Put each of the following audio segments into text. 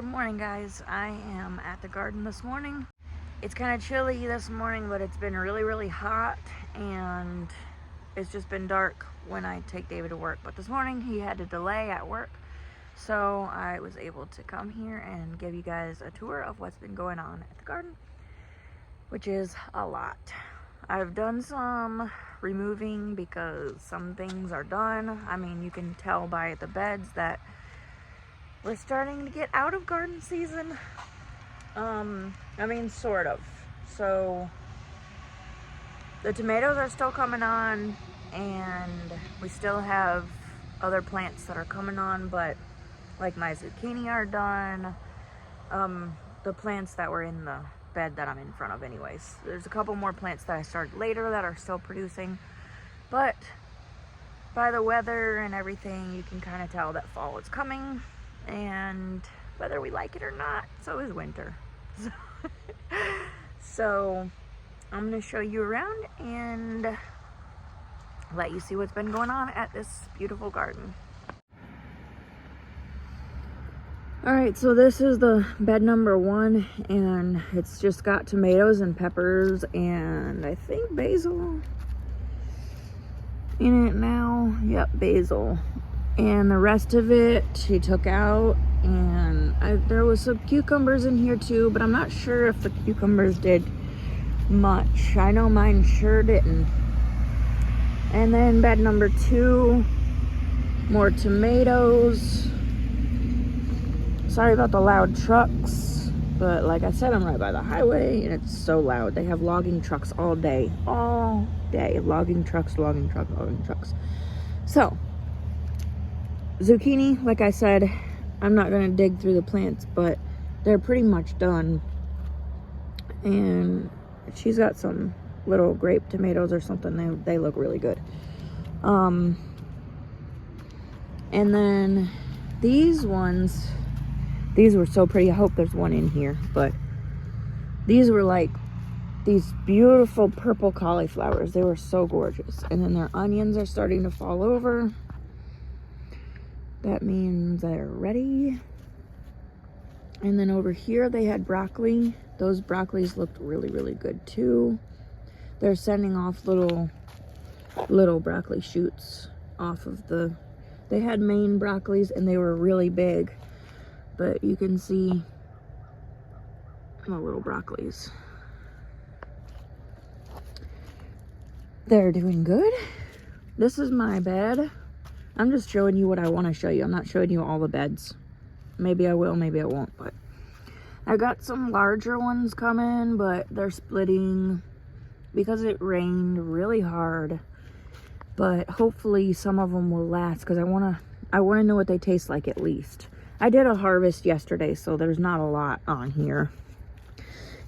Good morning, guys. I am at the garden this morning. It's kind of chilly this morning, but it's been really hot, and it's just been dark when I take David to work. But this morning he had a delay at work, so I was able to come here and give you guys a tour of what's been going on at the garden, which is a lot. I've done some removing because some things are done. I mean, you can tell by the beds that we're starting to get out of garden season. I mean, sort of. So the tomatoes are still coming on, and we still have other plants that are coming on, but like my zucchini are done. The plants that were in the bed that I'm in front of anyways. There's a couple more plants that I started later that are still producing, but by the weather and everything, you can kind of tell that fall is coming. And whether we like it or not, so is winter. So I'm going to show you around and let you see what's been going on at this beautiful garden. Alright, so this is the bed number 1, and it's just got tomatoes and peppers and I think basil in it now. Yep, basil. And the rest of it he took out, and there was some cucumbers in here too, but I'm not sure if the cucumbers did much. I know mine sure didn't. And then bed number 2, more tomatoes. Sorry about the loud trucks, but like I said, I'm right by the highway and it's so loud. They have logging trucks all day. Logging trucks. So zucchini, like I said, I'm not going to dig through the plants, but they're pretty much done. And she's got some little grape tomatoes or something. They look really good. And then these ones, these were so pretty. I hope there's one in here, but these were like these beautiful purple cauliflowers. They were so gorgeous. And then their onions are starting to fall over. That means they're ready. And then over here they had broccoli. Those broccolis looked really good too. They're sending off little broccoli shoots off of the... They had main broccolis and they were really big, but you can see the little broccolis. They're doing good. This is my bed. I'm just showing you what I want to show you. I'm not showing you all the beds. Maybe I will, maybe I won't, but I got some larger ones coming, but they're splitting because it rained really hard. But hopefully some of them will last, because I want to know what they taste like at least. I did a harvest yesterday, so there's not a lot on here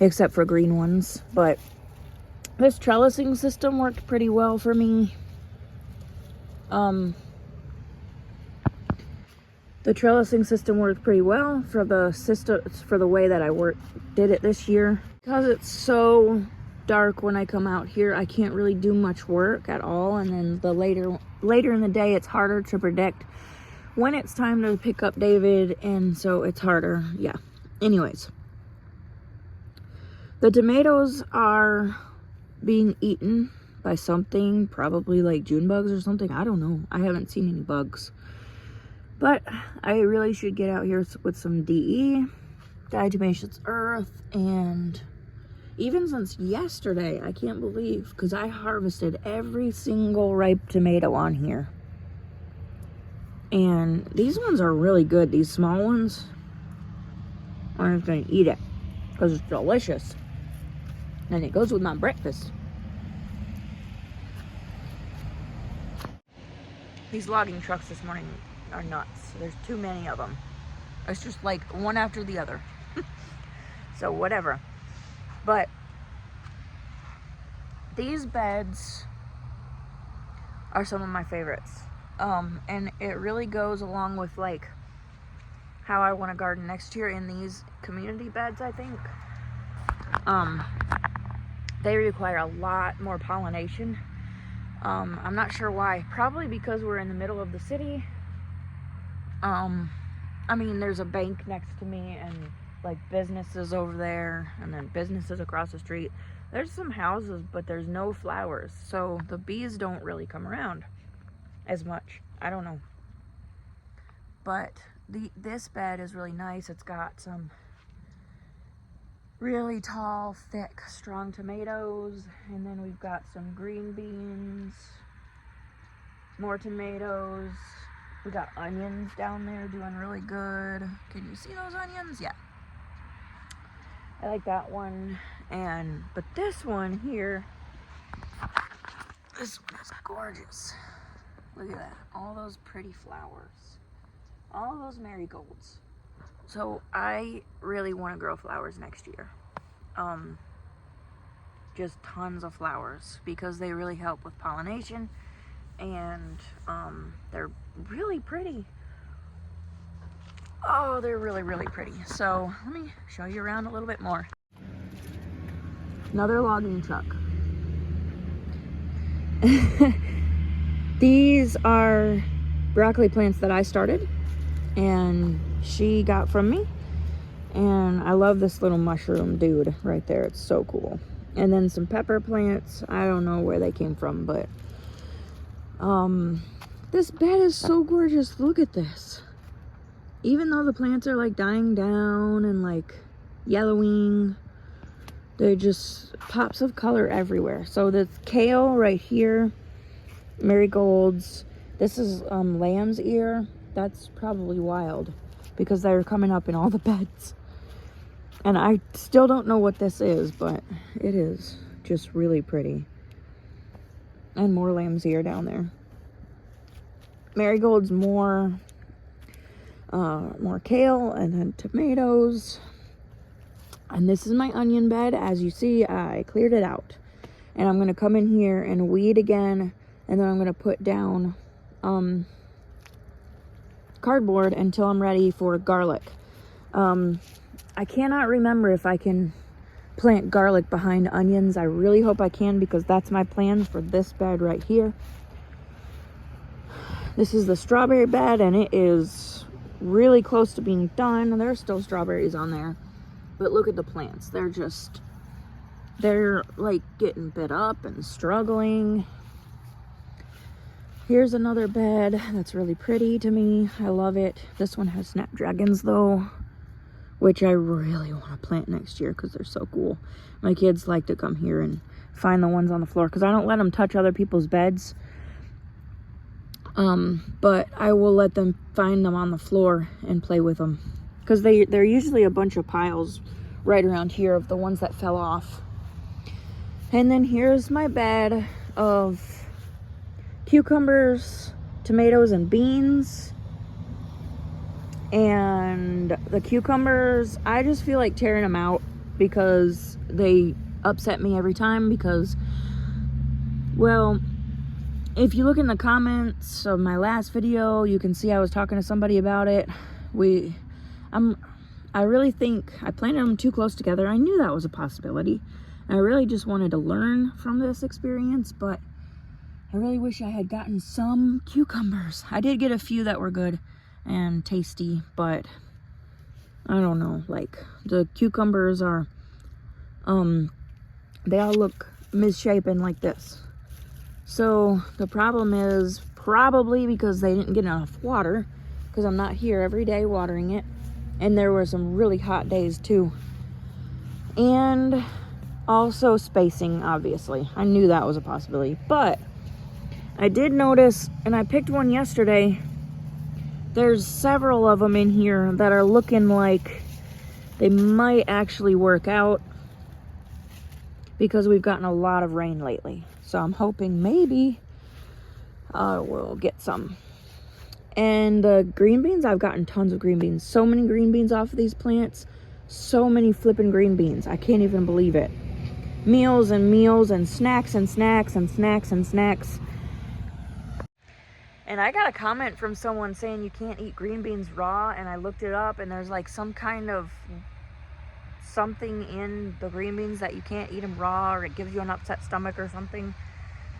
except for green ones, but this trellising system worked pretty well for me. The trellising system worked pretty well for the way that I did it this year. Because it's so dark when I come out here, I can't really do much work at all. And then the later in the day, it's harder to predict when it's time to pick up David, and so it's harder. Yeah. Anyways, the tomatoes are being eaten by something, probably like June bugs or something. I don't know. I haven't seen any bugs. But I really should get out here with some DE, diatomaceous earth, and even since yesterday, I can't believe, because I harvested every single ripe tomato on here. And these ones are really good. These small ones, I'm just going to eat it because it's delicious. And it goes with my breakfast. These logging trucks this morning are nuts. There's too many of them. It's just like one after the other. So whatever. But these beds are some of my favorites. And it really goes along with like how I want to garden next year in these community beds, I think. They require a lot more pollination. I'm not sure why. Probably because we're in the middle of the city. I mean, there's a bank next to me and like businesses over there and then businesses across the street. There's some houses, but there's no flowers. So the bees don't really come around as much. I don't know. But this bed is really nice. It's got some really tall, thick, strong tomatoes. And then we've got some green beans, more tomatoes. We got onions down there doing really good. Can you see those onions? Yeah. I like that one. But this one here, this one is gorgeous. Look at that. All those pretty flowers. All those marigolds. So I really want to grow flowers next year. Just tons of flowers because they really help with pollination. And they're really pretty. Oh, they're really, really pretty. So let me show you around a little bit more. Another logging truck. These are broccoli plants that I started and she got from me. And I love this little mushroom dude right there. It's so cool. And then some pepper plants. I don't know where they came from, but this bed is so gorgeous. Look at this. Even though the plants are like dying down and like yellowing, they're just pops of color everywhere. So the kale right here, marigolds. This is lamb's ear. That's probably wild because they're coming up in all the beds. And I still don't know what this is, but it is just really pretty. And more lamb's ear down there. Marigolds, more kale, and then tomatoes. And this is my onion bed. As you see, I cleared it out. And I'm going to come in here and weed again. And then I'm going to put down cardboard until I'm ready for garlic. I cannot remember if I can plant garlic behind onions. I really hope I can because that's my plan for this bed right here. This is the strawberry bed and it is really close to being done. There's still strawberries on there. But look at the plants. They're like getting bit up and struggling. Here's another bed that's really pretty to me. I love it. This one has snapdragons though, which I really want to plant next year because they're so cool. My kids like to come here and find the ones on the floor because I don't let them touch other people's beds. But I will let them find them on the floor and play with them because they're usually a bunch of piles right around here of the ones that fell off. And then here's my bed of cucumbers, tomatoes, and beans. And the cucumbers, I just feel like tearing them out because they upset me every time because, well, if you look in the comments of my last video, you can see I was talking to somebody about it. I really think I planted them too close together. I knew that was a possibility. And I really just wanted to learn from this experience, but I really wish I had gotten some cucumbers. I did get a few that were good and tasty, but I don't know, like the cucumbers are, they all look misshapen like this. So the problem is probably because they didn't get enough water because I'm not here every day watering it. And there were some really hot days too. And also spacing, obviously. I knew that was a possibility. But I did notice, and I picked one yesterday, there's several of them in here that are looking like they might actually work out because we've gotten a lot of rain lately. So I'm hoping maybe we'll get some. And the green beans, I've gotten tons of green beans. So many green beans off of these plants. So many flipping green beans. I can't even believe it. Meals and meals and snacks and snacks and snacks and snacks. And I got a comment from someone saying you can't eat green beans raw. And I looked it up and there's like some kind of something in the green beans that you can't eat them raw or it gives you an upset stomach or something.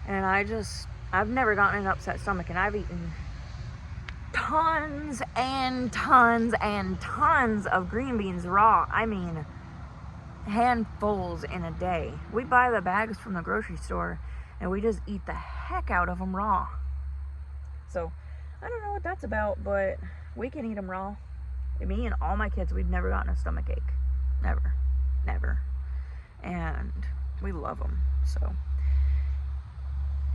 And I've never gotten an upset stomach and I've eaten tons and tons and tons of green beans raw. I mean, handfuls in a day. We buy the bags from the grocery store and we just eat the heck out of them raw. So I don't know what that's about, but we can eat them raw. Me and all my kids, we've never gotten a stomach ache. Never. And we love them. So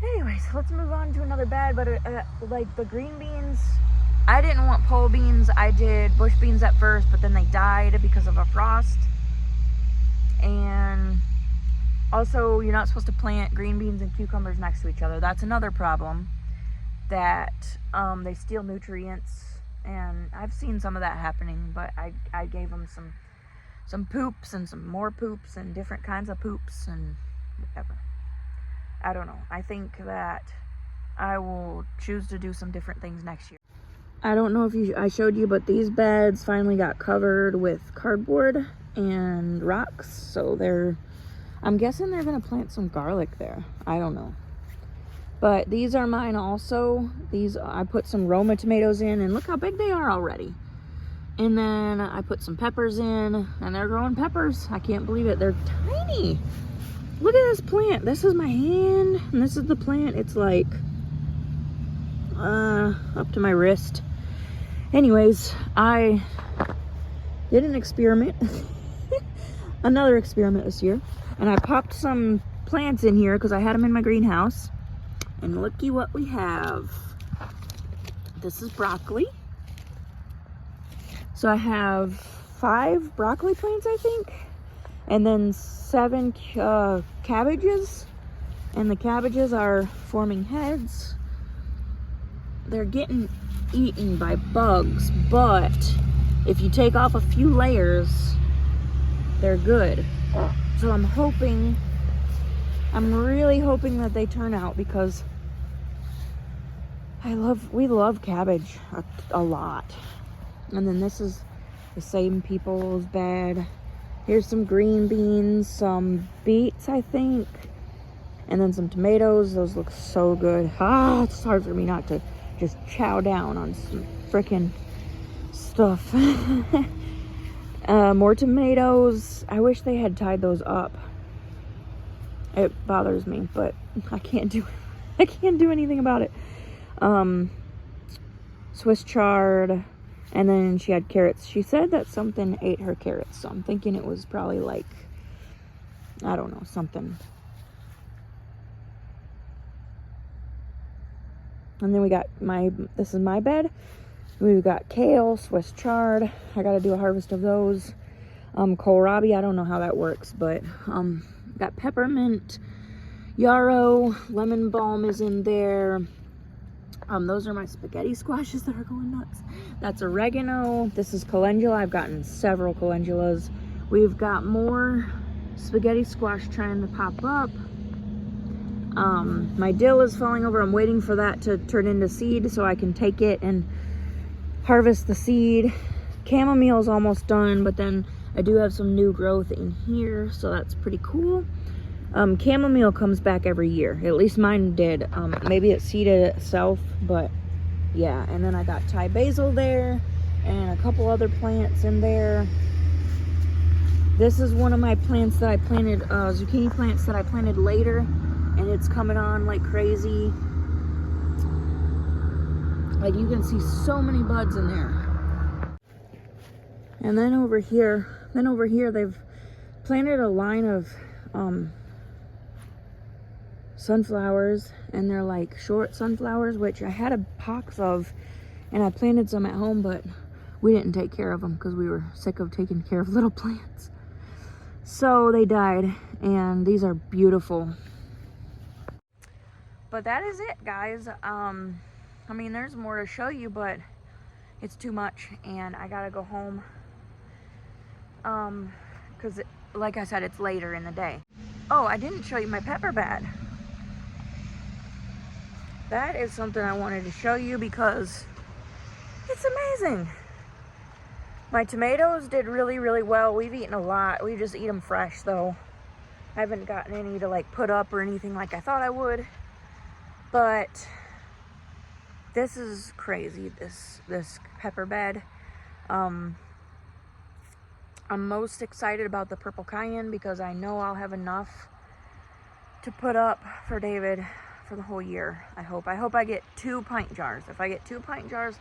anyways, let's move on to another bed. But like the green beans, I didn't want pole beans. I did bush beans at first, but then they died because of a frost. And also, you're not supposed to plant green beans and cucumbers next to each other. That's another problem, that they steal nutrients. And I've seen some of that happening, but I gave them some poops and some more poops and different kinds of poops and whatever. I don't know. I think that I will choose to do some different things next year. I don't know if I showed you, but these beds finally got covered with cardboard and rocks. So I'm guessing they're going to plant some garlic there. I don't know. But these are mine also. I put some Roma tomatoes in, and look how big they are already. And then I put some peppers in, and they're growing peppers. I can't believe it. They're tiny. Look at this plant. This is my hand, and this is the plant. It's like up to my wrist. Anyways, I did an experiment. Another experiment this year. And I popped some plants in here because I had them in my greenhouse. And looky what we have. This is broccoli. So I have 5 broccoli plants, I think. And then 7 cabbages. And the cabbages are forming heads. They're getting eaten by bugs, but if you take off a few layers, they're good. So I'm really hoping that they turn out, because we love cabbage a lot. And then this is the same people's bed. Here's some green beans, some beets, I think, and then some tomatoes. Those look so good. It's hard for me not to just chow down on some freaking stuff. More tomatoes. I wish they had tied those up. It bothers me, but I can't do anything about it. Swiss chard, and then she had carrots. She said that something ate her carrots, so I'm thinking it was probably like, I don't know, something. And then we got this is my bed. We've got kale, Swiss chard. I got to do a harvest of those. Kohlrabi, I don't know how that works, but got peppermint, yarrow, lemon balm is in there. Those are my spaghetti squashes that are going nuts. That's oregano. This is calendula. I've gotten several calendulas. We've got more spaghetti squash trying to pop up. My dill is falling over. I'm waiting for that to turn into seed so I can take it and harvest the seed. Chamomile is almost done, but then I do have some new growth in here, so that's pretty cool. Chamomile comes back every year. At least mine did. Maybe it seeded itself, but yeah. And then I got Thai basil there and a couple other plants in there. This is one of my plants that I planted, zucchini plants that I planted later, and it's coming on like crazy. Like, you can see so many buds in there. And then over here they've planted a line of sunflowers, and they're like short sunflowers, which I had a box of, and I planted some at home, but we didn't take care of them because we were sick of taking care of little plants. So they died, and these are beautiful. But that is it, guys. I mean, there's more to show you, but it's too much, and I gotta go home. Because like I said, it's later in the day. Oh, I didn't show you my pepper bed. That is something I wanted to show you because it's amazing. My tomatoes did really, really well. We've eaten a lot. We just eat them fresh, though. I haven't gotten any to like put up or anything like I thought I would. But this is crazy, this pepper bed. I'm most excited about the purple cayenne because I know I'll have enough to put up for David for the whole year. I hope I get 2 pint jars. If I get 2 pint jars,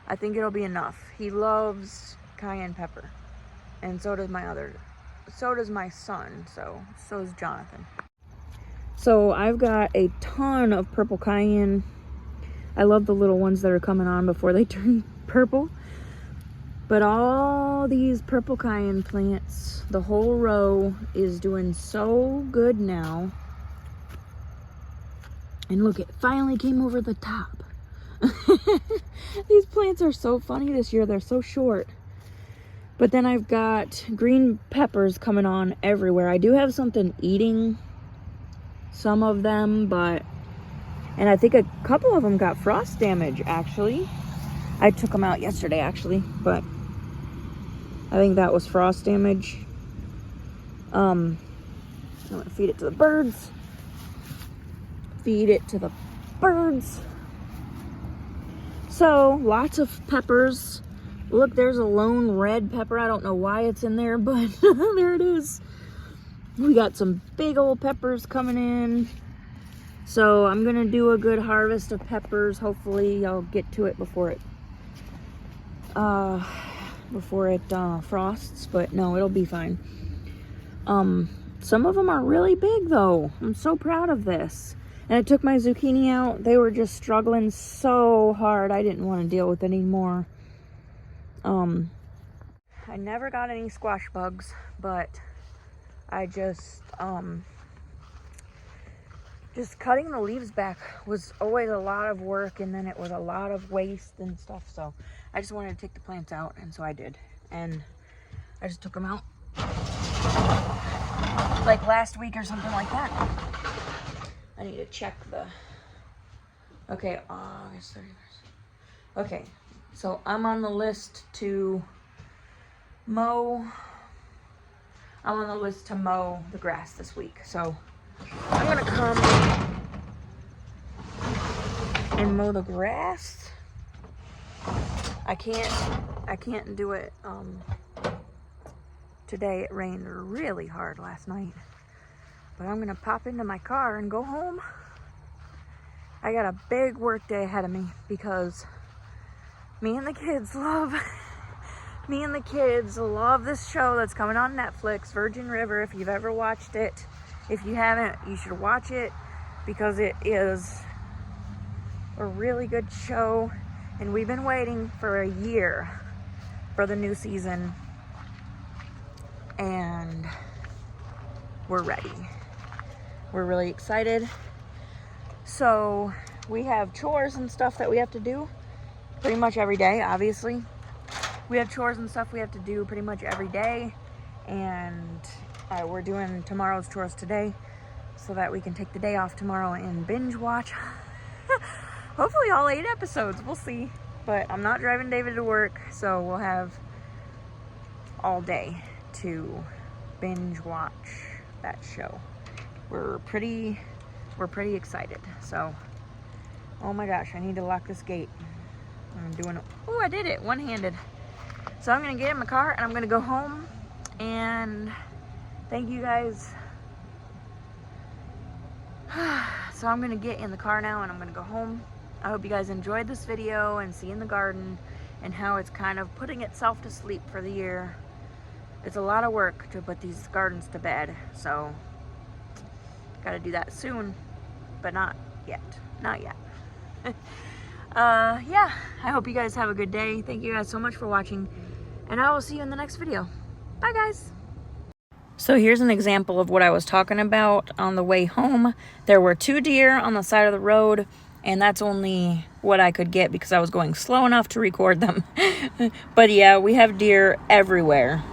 I think it'll be enough. He loves cayenne pepper, and so does my son, so does Jonathan. So I've got a ton of purple cayenne. I love the little ones that are coming on before they turn purple. But all these purple cayenne plants, the whole row is doing so good now. And look, it finally came over the top. These plants are so funny this year. They're so short. But then I've got green peppers coming on everywhere. I do have something eating some of them, and I think a couple of them got frost damage, actually. I took them out yesterday, actually, but I think that was frost damage. I'm gonna feed it to the birds. Feed it to the birds. So, lots of peppers. Look, there's a lone red pepper. I don't know why it's in there, but there it is. We got some big old peppers coming in. So, I'm gonna do a good harvest of peppers. Hopefully, I'll get to it before it frosts, but no, it'll be fine. Some of them are really big though. I'm so proud of this. And I took my zucchini out. They were just struggling so hard. I didn't want to deal with it anymore. I never got any squash bugs, but I just cutting the leaves back was always a lot of work, and then it was a lot of waste and stuff. So I just wanted to take the plants out, and so I did. And I just took them out like last week or something like that. I need to check the, okay, August 31st. Okay, so I'm on the list to mow. I'm on the list to mow the grass this week. So I'm gonna come and mow the grass. I can't do it today. It rained really hard last night. But I'm gonna pop into my car and go home. I got a big work day ahead of me because me and the kids love this show that's coming on Netflix, Virgin River. If you've ever watched it, if you haven't, you should watch it because it is a really good show. And we've been waiting for a year for the new season, and we're ready. We're really excited. So we have chores and stuff that we have to do pretty much every day, obviously. We have chores and stuff we have to do pretty much every day, and we're doing tomorrow's chores today so that we can take the day off tomorrow and binge watch. Hopefully all 8 episodes, we'll see. But I'm not driving David to work, so we'll have all day to binge watch that show. We're pretty excited. So, oh my gosh, I need to lock this gate. I'm doing it. Oh, I did it one-handed. So I'm gonna get in my car and I'm gonna go home, and thank you guys. So I'm gonna get in the car now and I'm gonna go home. I hope you guys enjoyed this video and seeing the garden and how it's kind of putting itself to sleep for the year. It's a lot of work to put these gardens to bed, so gotta do that soon, but not yet. Yeah, I hope you guys have a good day. Thank you guys so much for watching, and I will see you in the next video. Bye guys. So here's an example of what I was talking about on the way home. There were 2 deer on the side of the road, and that's only what I could get because I was going slow enough to record them. But yeah, we have deer everywhere.